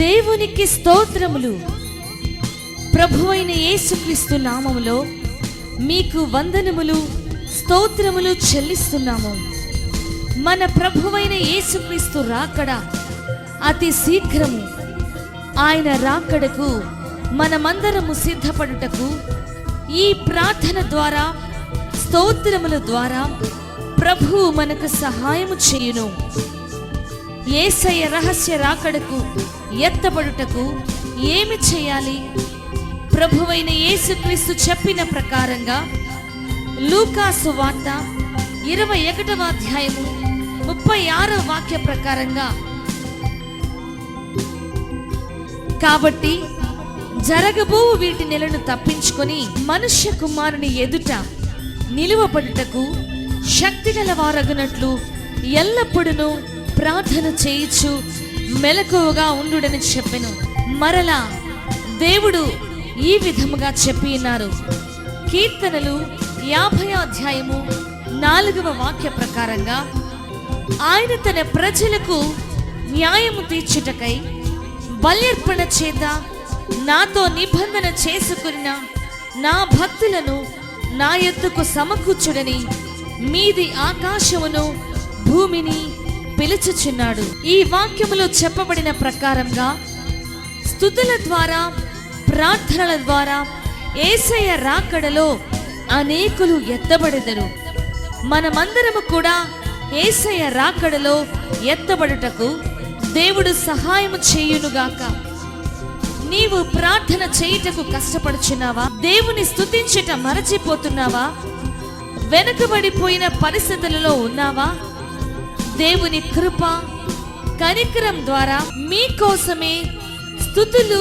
దేవునికి స్తోత్రములు. ప్రభువైన యేసుక్రీస్తు నామములో మీకు వందనములు, స్తోత్రములు చెల్లిస్తున్నాము. మన ప్రభువైన యేసుక్రీస్తు రాకడ అతి శీఘ్రము. ఆయన రాకడకు మనమందరము సిద్ధపడుటకు ఈ ప్రార్థన ద్వారా, స్తోత్రముల ద్వారా ప్రభువు మనకు సహాయము చేయును. యేసయ్య రహస్య రాకడకు ఎత్తబడుటకు ఏమి చేయాలి? ప్రభువైన యేసుక్రీస్తు చెప్పిన ప్రకారంగా లూకాసు వార్త 21వ అధ్యాయము 36వ వాక్య ప్రకారంగా, కాబట్టి జరగబో వీటి నెలను తప్పించుకొని మనుష్య కుమారుని ఎదుట నిలువబడుటకు శక్తిగల వారగునట్లు ఎల్లప్పుడూ ప్రార్థన చేయుచు మెలకువగా ఉండుడని చెప్పెను. మరలా దేవుడు ఈ విధముగా చెప్పి ఉన్నారు. కీర్తనలు 50వ అధ్యాయము 4వ వాక్య ప్రకారంగా, ఆయన తన ప్రజలకు న్యాయము తీర్చుటకై బల్యర్పణ చేత నాతో నిబంధన చేసుకున్న నా భక్తులను నా యొద్దకు సమకూర్చుడని మీది ఆకాశమును భూమిని పిలుచుచున్నాడు. ఈ వాక్యములో చెప్పబడిన ప్రకారంగా స్తుతుల ద్వారా, ప్రార్థనల ద్వారా యేసయ్య రాకడలో అనేకులు ఎత్తబడెదరు. మనమందరము కూడా యేసయ్య రాకడలో ఎత్తబడుటకు దేవుడు సహాయము చేయునుగాక. నీవు ప్రార్థన చేయుటకు కష్టపడుచున్నావా? దేవుని స్తుతించుట మరచిపోతున్నావా? వెనుకబడిపోయిన పరిస్థితులలో ఉన్నావా? దేవుని కృప, కనికరం ద్వారా మీకోసమే స్తుతులు,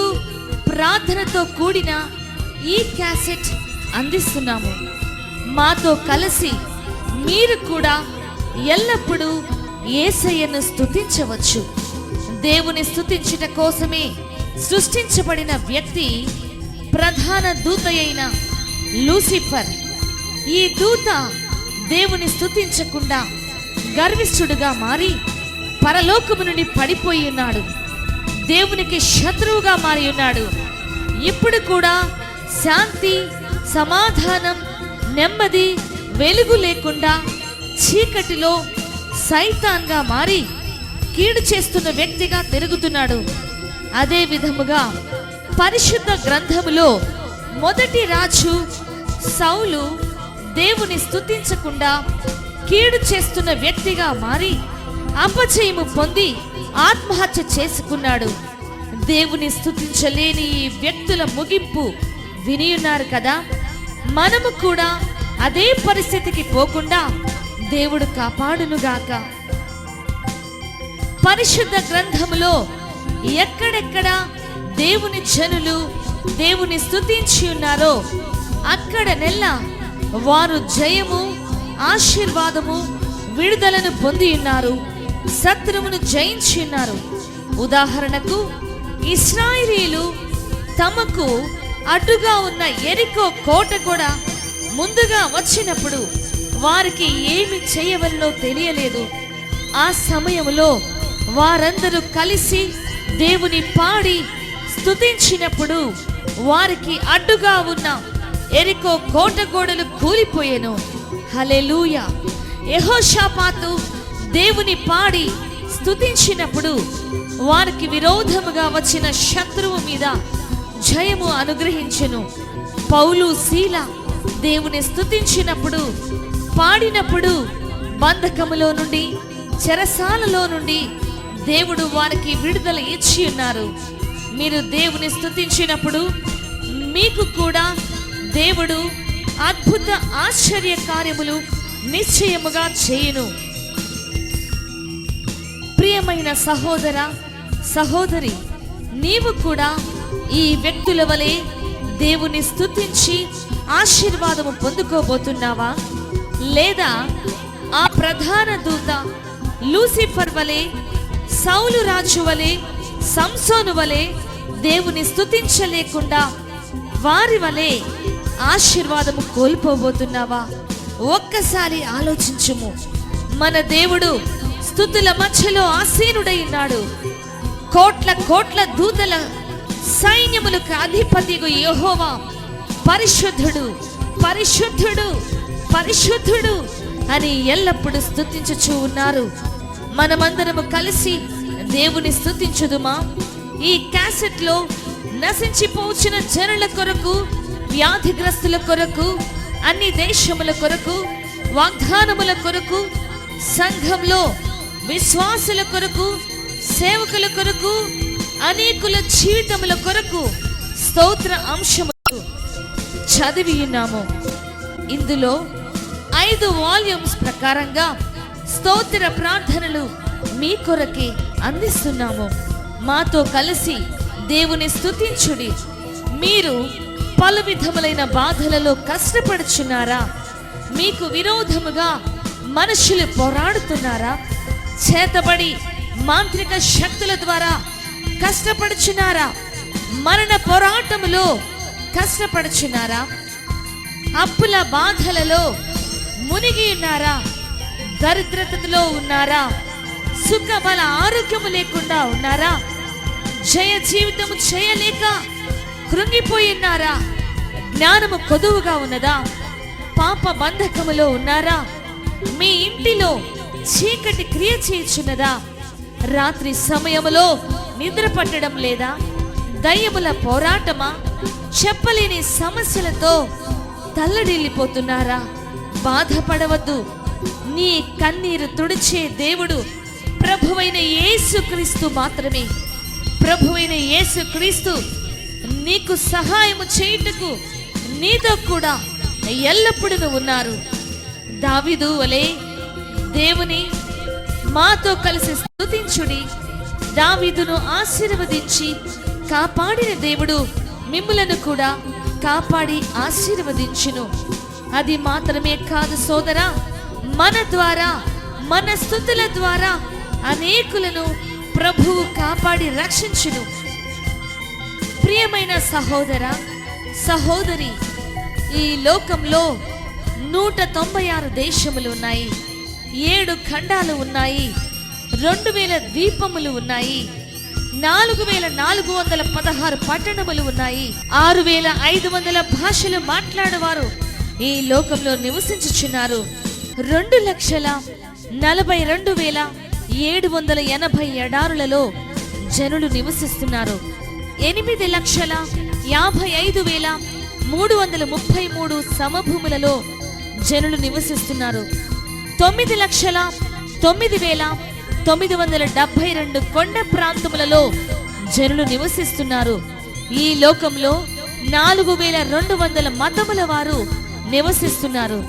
ప్రార్థనతో కూడిన ఈ క్యాసెట్ అందిస్తున్నాము. మాతో కలిసి మీరు కూడా ఎల్లప్పుడూ యేసయ్యను స్తుతించవచ్చు. దేవుని స్తుతించుట కోసమే సృష్టించబడిన వ్యక్తి ప్రధాన దూత అయిన లూసిఫర్. ఈ దూత దేవుని స్తుతించకుండా గర్విష్ఠుడుగా మారి పరలోకము నుండి పడిపోయి ఉన్నాడు. దేవునికి శత్రువుగా మారి ఉన్నాడు. ఇప్పుడు కూడా శాంతి, సమాధానం, నెమ్మది, వెలుగు లేకుండా చీకటిలో సైతాన్గా మారి కీడు చేస్తున్న వ్యక్తిగా తిరుగుతున్నాడు. అదే విధముగా పరిశుద్ధ గ్రంథములో మొదటి రాజు సౌలు దేవుని స్తుతించకుండా కీడు చేస్తున్న వ్యక్తిగా మారి అపజయము పొంది ఆత్మహత్య చేసుకున్నాడు. దేవుని స్తుతించలేని ఈ వ్యక్తుల ముగింపు వినియున్నారు కదా. మనము కూడా అదే పరిస్థితికి పోకుండా దేవుడు కాపాడునుగాక. పరిశుద్ధ గ్రంథములో ఎక్కడెక్కడ దేవుని జనులు దేవుని స్తుతించి ఉన్నారో అక్కడ నెల్ల వారు జయము, ఆశీర్వాదము, విడుదలను పొంది ఉన్నారు. శత్రువును జయించి ఉన్నారు. ఉదాహరణకు ఇశ్రాయేలీయులు తమకు అడ్డుగా ఉన్న యెరికో కోట కూడా ముందుగా వచ్చినప్పుడు వారికి ఏమి చేయవలనో తెలియలేదు. ఆ సమయంలో వారందరూ కలిసి దేవుని పాడి స్తుతించినప్పుడు వారికి అడ్డుగా ఉన్న యెరికో కోట గోడలు కూలిపోయెను. హల్లెలూయా. యెహోషాపాతు దేవుని పాడి స్తుతించినప్పుడు వారికి విరోధముగా వచ్చిన శత్రువు మీద జయము అనుగ్రహించెను. పౌలు, శీల దేవుని స్తుతించినప్పుడు, పాడినప్పుడు బంధకములో నుండి, చెరసాలలో నుండి దేవుడు వారికి విడుదల ఇచ్చి ఉన్నారు. మీరు దేవుని స్తుతించినప్పుడు మీకు కూడా దేవుడు అద్భుత ఆశ్చర్య కార్యములు నిశ్చయముగా చేయును. ప్రియమైన సహోదర, సహోదరి, నీవు కూడా ఈ వ్యక్తుల వలె దేవుని స్తుతించి ఆశీర్వాదము పొందుకోబోతున్నావా? లేదా ఆ ప్రధాన దూత లూసిఫర్ వలె, సౌలు రాజు వలె, సంసోను వలె దేవుని స్తుతించలేకుండా వారి వలె ఆశీర్వాదము కోల్పోబోతున్నావా? ఒక్కసారి ఆలోచించుము. మన దేవుడు స్తుతుల మధ్యలో ఆసీనుడై ఉన్నాడు. కోట్ల కోట్ల దూతల సైన్యములకు అధిపతిగు యెహోవా పరిశుద్ధుడు, పరిశుద్ధుడు, పరిశుద్ధుడు అని ఎల్లప్పుడూ స్తుతించుచూ ఉన్నారు. మనమందరము కలిసి దేవుని స్తుతించుదుమా? ఈ క్యాసెట్ లో నశించిపోచిన జనుల కొరకు, వ్యాధిగ్రస్తుల కొరకు, అన్ని దేశముల కొరకు, వాగ్దానముల కొరకు, సంఘంలో విశ్వాసుల కొరకు, సేవకుల కొరకు, అనేకుల జీవితముల కొరకు స్తోత్ర అంశములు చదివి ఉన్నాము. ఇందులో 5 వాల్యూమ్స్ ప్రకారంగా స్తోత్ర ప్రార్థనలు మీ కొరకే అందిస్తున్నాము. మాతో కలిసి దేవుని స్తుతించుడి. మీరు పలు విధములైన బాధలలో కష్టపడుచున్నారా? మీకు విరోధముగా మనుషులు పోరాడుతున్నారా? చేతబడి మాంత్రిక శక్తుల ద్వారా కష్టపడుచున్నారా? మరణ పోరాటములో కష్టపడుచున్నారా? అప్పుల బాధలలో మునిగి ఉన్నారా? దరిద్రతలో ఉన్నారా? సుఖ బల ఆరోగ్యము లేకుండా ఉన్నారా? జయ జీవితము చేయలేక కృంగిపోయి ఉన్నారా? జ్ఞానము కొదువుగా ఉన్నదా? పాప బంధకములో ఉన్నారా? మీ ఇంటిలో చీకటి క్రియ చేయుచున్నదా? రాత్రి సమయములో నిద్ర పట్టడం లేదా? దయ్యముల పోరాటమా? చెప్పలేని సమస్యలతో తల్లడిల్లిపోతున్నారా? బాధపడవద్దు. నీ కన్నీరు తుడిచే దేవుడు ప్రభువైన యేసుక్రీస్తు మాత్రమే. ప్రభువైన యేసుక్రీస్తు నీకు సహాయము చేయుటకు నీతో కూడా ఎల్లప్పుడూ ఉన్నారు. దావీదు వలె దేవుని మాతో కలిసి స్తుతించుడి. దావీదును ఆశీర్వదించి కాపాడిన దేవుడు మిమ్ములను కూడా కాపాడి ఆశీర్వదించును. అది మాత్రమే కాదు సోదరా, మన ద్వారా, మన స్తుతుల ద్వారా అనేకులను ప్రభువు కాపాడి రక్షించును. ప్రియమైన సహోదర, సహోదరి, ఈ లోకంలో 196 దేశములు ఉన్నాయి, 7 ఖండాలు ఉన్నాయి, 2000 ద్వీపములు ఉన్నాయి, 4416 పట్టణములు ఉన్నాయి, 6500 భాషలు మాట్లాడేవారు ఈ లోకంలో నివసించుచున్నారు. 2,42,780 ఎడారులలో జనులు నివసిస్తున్నారు. 8,55,333 సమభూములలో జనులు నివసిస్తున్నారు. 9,09,972 కొండ ప్రాంతములలో జనులు నివసిస్తున్నారు. ఈ లోకంలో 4,200 మతముల వారు నివసిస్తున్నారు.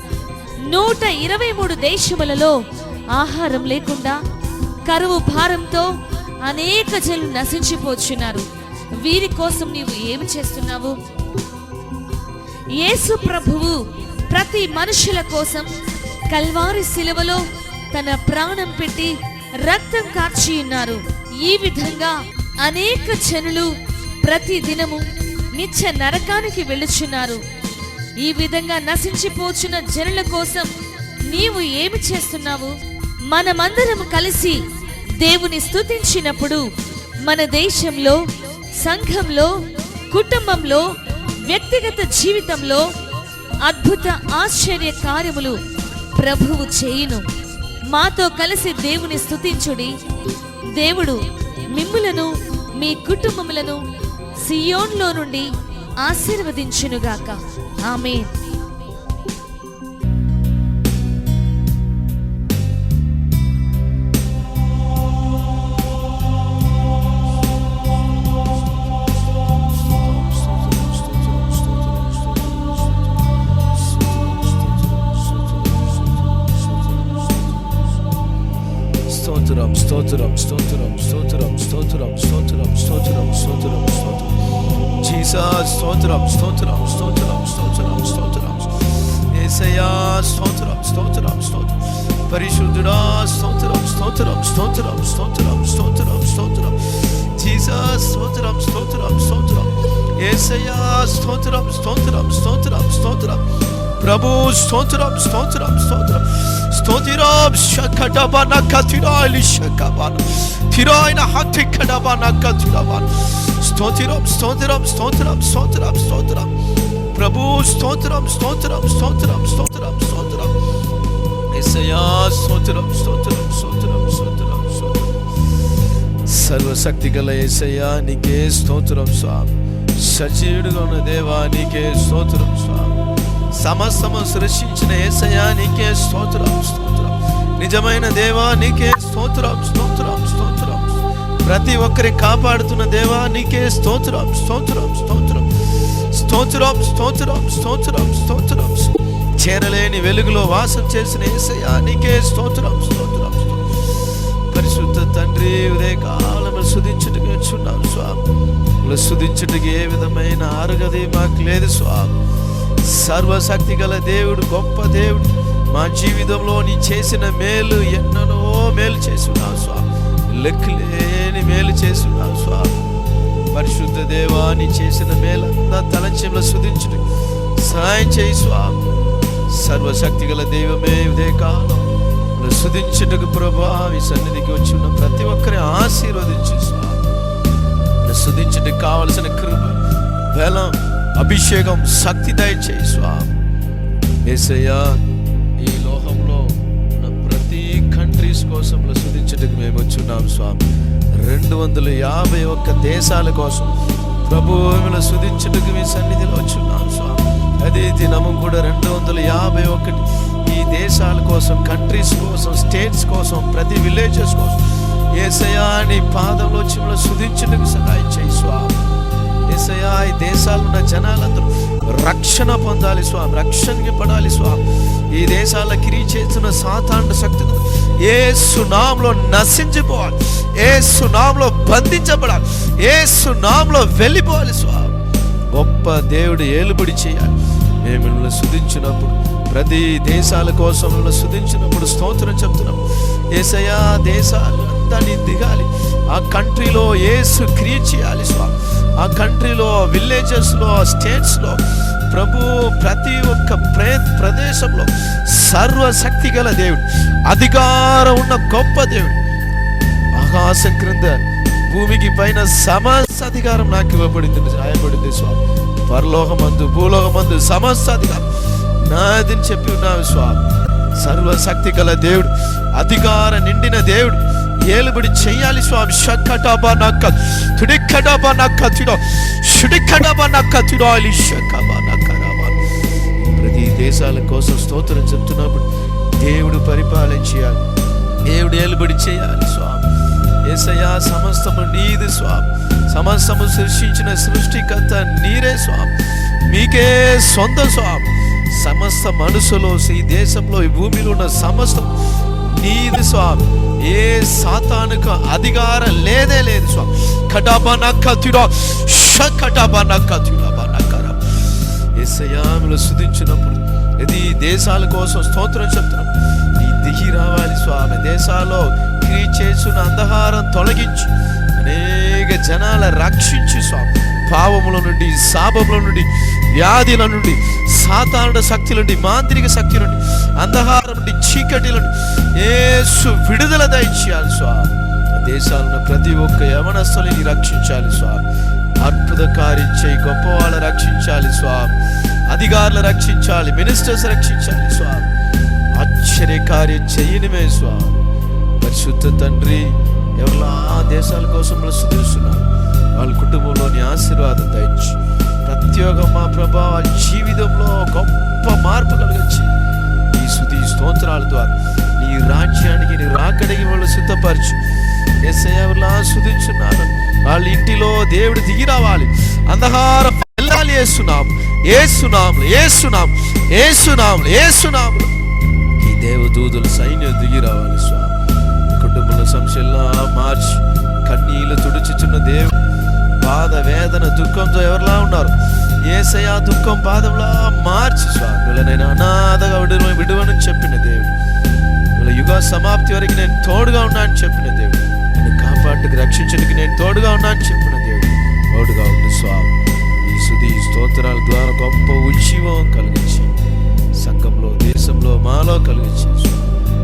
123 దేశములలో ఆహారం లేకుండా కరువు భారంతో అనేక జనులు నశించిపోతున్నారు. వీరి కోసం నీవు ఏమి చేస్తున్నావు? యేసు ప్రభువు ప్రతి మనుషుల కోసం కల్వారి శిలువలో తన ప్రాణం పెట్టి రక్తం కార్చి ఉన్నారు. ఈ విధంగా అనేక జనులు ప్రతి దినము నిత్య నరకానికి వెళ్ళుచున్నారు. ఈ విధంగా నశించిపోచున్న జనుల కోసం నీవు ఏమి చేస్తున్నావు? మనమందరం కలిసి దేవుని స్తుతించినప్పుడు మన దేశంలో, సంఘంలో, కుటుంబంలో, వ్యక్తిగత జీవితంలో అద్భుత ఆశ్చర్య కార్యములు ప్రభువు చేయును. మాతో కలిసి దేవుని స్తుతించుడి. దేవుడు మిమ్ములను, మీ కుటుంబములను సియోన్లో నుండి ఆశీర్వదించునుగాక. ఆమేన్. స్తోత్రం స్తోత్రం స్తోత్రం స్తోత్రం స్తోత్రం స్తోత్రం స్తోత్రం స్తోత్రం జీసస్ స్తోత్రం స్తోత్రం స్తోత్రం స్తోత్రం స్తోత్రం యేసయ్యా స్తోత్రం స్తోత్రం స్తోత్రం పరిశుద్ధుడా స్తోత్రం స్తోత్రం స్తోత్రం స్తోత్రం స్తోత్రం స్తోత్రం జీసస్ స్తోత్రం స్తోత్రం స్తోత్రం యేసయ్యా స్తోత్రం స్తోత్రం స్తోత్రం స్తోత్రం స్తోత్రం ప్రభు స్తోత్రం స్తోత్రం స్తోత్రం స్తోత్రం షకడబన కతిరాలి షకబన తిరాయిన హతి కడబన కతిరబన స్తోత్రం స్తోత్రం స్తోత్రం స్తోత్రం స్తోత్రం ప్రభు స్తోత్రం స్తోత్రం స్తోత్రం స్తోత్రం స్తోత్రం యేసయ్యా స్తోత్రం స్తోత్రం స్తోత్రం స్తోత్రం స్తోత్రం సర్వశక్తి గల యేసయ్యా నీకే స్తోత్రం స్వామి. సజీవుడుగా ఉన్న దేవా నీకే స్తోత్రం స్వామి. సమస్తము సృష్టించిన యేసయ్యా నీకే స్తోత్రం స్తోత్రం. నిజమైన దేవా నీకే స్తోత్రం స్తోత్రం స్తోత్రం. ప్రతి ఒక్కరి కాపాడుతున్న దేవా నీకే స్తోత్రం స్తోత్రం స్తోత్రం స్తోత్రం స్తోత్రం స్తోత్రం స్తోత్రం. చేరలేని వెలుగులో వాసం చేసిన యేసయ్యా నీకే స్తోత్రం స్తోత్రం. పరిశుద్ధ తండ్రి ఉదయకాలం స్తుతించుటకు వచ్చున్నాం స్వామి. స్తుతించుటకు ఏ విధమైన అర్హత మాకు లేదు స్వామి. సర్వశక్తి గల దేవుడు, గొప్ప దేవుడు, మా జీవితంలో నీ చేసిన మేలు ఎన్నో మేలు చేస్తున్నావు స్వామి. లెక్కలేని మేలు చేస్తున్నావు స్వామి. పరిశుద్ధ దేవా నీ చేసిన మేలంతా తలంచెంలో స్తుతించుటకు సహాయం చేయి స్వామి. సర్వశక్తి గల దైవమే ఉదయకాలం స్తుతించుటకు ప్రభా మీ సన్నిధికి వచ్చి ఉన్న ప్రతి ఒక్కరి ఆశీర్వదించు స్వామి. స్తుతించుటకు కావలసిన కృప, బలం, అభిషేకం, శక్తి దయచేయి స్వామి. యేసయ్యా ఈ లోకంలో ఉన్న ప్రతి కంట్రీస్ కోసం స్తుతించుటకు మేము వచ్చున్నాం స్వామి. 251 దేశాల కోసం ప్రభువును స్తుతించుటకు మీ సన్నిధిలో వచ్చున్నాం స్వామి. అదే దినము కూడా 251 ఈ దేశాల కోసం, కంట్రీస్ కోసం, స్టేట్స్ కోసం, ప్రతి విలేజెస్ కోసం యేసయ్యా నీ పాదంలో వచ్చి స్తుతించుటకు సహాయం చేయి స్వామి. యేసయ్యా ఈ దేశాల్లో ఉన్న జనాలందరూ రక్షణ పొందాలి స్వామి, రక్షణకి పడాలి స్వామి. ఈ దేశాల క్రియ చేస్తున్న సాతాను శక్తులు యేసు నామములో నశించిపోవాలి, యేసు నామములో బంధించబడాలి, యేసు నామములో వెళ్ళిపోవాలి స్వామి. గొప్ప దేవుడు ఏలుబడి చేయాలి. మేము మిమ్మల్ని స్తుతించినప్పుడు, ప్రతి దేశాల కోసం మిమ్మల్ని స్తుతించినప్పుడు స్తోత్రం చెప్తున్నాం. యేసయ్యా దేశాలంతా నీ దిగాలి, ఆ కంట్రీలో యేసు క్రియ చేయాలి స్వామి. ఆ కంట్రీలో, విలేజెస్లో, స్టేట్స్లో ప్రభు ప్రతి ఒక్క ప్రదేశంలో సర్వశక్తి గల దేవుడు, అధికారం ఉన్న గొప్ప దేవుడు. ఆకాశం క్రింద భూమికి పైన సమస్త అధికారం నాకు ఇవ్వబడింది, రాయబడింది స్వామి. పరలోకమందు, భూలోకమందు సమస్త అధికారం నాదని చెప్పి ఉన్నావు స్వామి. సర్వశక్తి గల దేవుడు, అధికార నిండిన దేవుడు ఏలుబడి చెయ్యాలి స్వామి. ప్రతి దేశాల కోసం స్తోత్రం చెప్తున్నప్పుడు దేవుడు పరిపాలించాలి, దేవుడు ఏలుబడి చేయాలి స్వామి. యేసయ్యా సమస్తము నీది స్వామి. సమస్తము సృష్టించిన సృష్టికర్త నీరే స్వామి. మీకే సొంత స్వామి. సమస్త మనసులో, ఈ దేశంలో, ఈ భూమిలో ఉన్న సమస్తం నీది స్వామి. ఏ సాతానుకు అధికారం లేదే లేదు స్వామి. యేసయ్యాను స్తుతించినప్పుడు ఇది దేశాల కోసం స్తోత్రం చెప్తున్నాం. నీ దిగి రావాలి స్వామి. దేశాల్లో క్రియ చేస్తున్న అంధకారం తొలగించి అనేక జనాల రక్షించి స్వామి. పావముల నుండి, శాపముల నుండి, వ్యాధుల నుండి, సాతానుడ శక్తుల నుండి, మాంత్రిక శక్తి నుండి, అంధకారం నుండి, చీకటిల నుండి యేసు విడుదల దయచేయాలి స్వామి. దేశాలను ప్రతి ఒక్క యవనస్తులని రక్షించాలి స్వామి. అద్భుత కార్యం చేయి, గొప్ప వాళ్ళ రక్షించాలి స్వామి. అధికారులు రక్షించాలి, మినిస్టర్స్ రక్షించాలి స్వామి. ఆశ్చర్య కార్యం చేయనిమే స్వామి. పరిశుద్ధ తండ్రి, ఎవరు ఆ దేశాల కోసం స్తుతిస్తున్నారు, వాళ్ళ కుటుంబంలోని ఆశీర్వాదం దయచి ప్రతి ఒక్క మా ప్రభా జీవితంలో గొప్ప మార్పు కలిగించి ఈ స్తుతి స్తోత్రాల ద్వారా నీ రాజ్యానికి, నీ రాకడికి వాళ్ళు సిద్ధపరచు. యేసయ్యా ఎవరు స్తుతించున్నారు, వాళ్ళ ఇంటిలో దేవుడు దిగి రావాలి, అంధకారం వెళ్ళాలి. ఏసునామములు ఈ దేవదూతల సైన్యం దిగి రావాలి స్వామి. కుటుంబంలో సంశయంలా మార్చి కన్నీళ్లు తుడుచుచున్న దేవుడు, బాధ, వేదన, దుఃఖంతో ఎవరిలా ఉన్నారు యేసయ్యా దుఃఖం బాధంలా మార్చి స్వామి. వీళ్ళనైనా అనాథగా విడువని చెప్పిన దేవుడు, వీళ్ళ యుగ సమాప్తి వరకు నేను తోడుగా ఉన్నా అని చెప్పిన దేవుడు, నేను కాపాడుకు రక్షించడానికి నేను తోడుగా ఉన్నా అని చెప్పిన దేవుడు తోడుగా ఉంది స్వామి. ఈ స్తుతి స్తోత్రాల ద్వారా గొప్ప ఉజ్జీవం కలిగించి సంఘంలో, దేశంలో, మాలో కలిగించి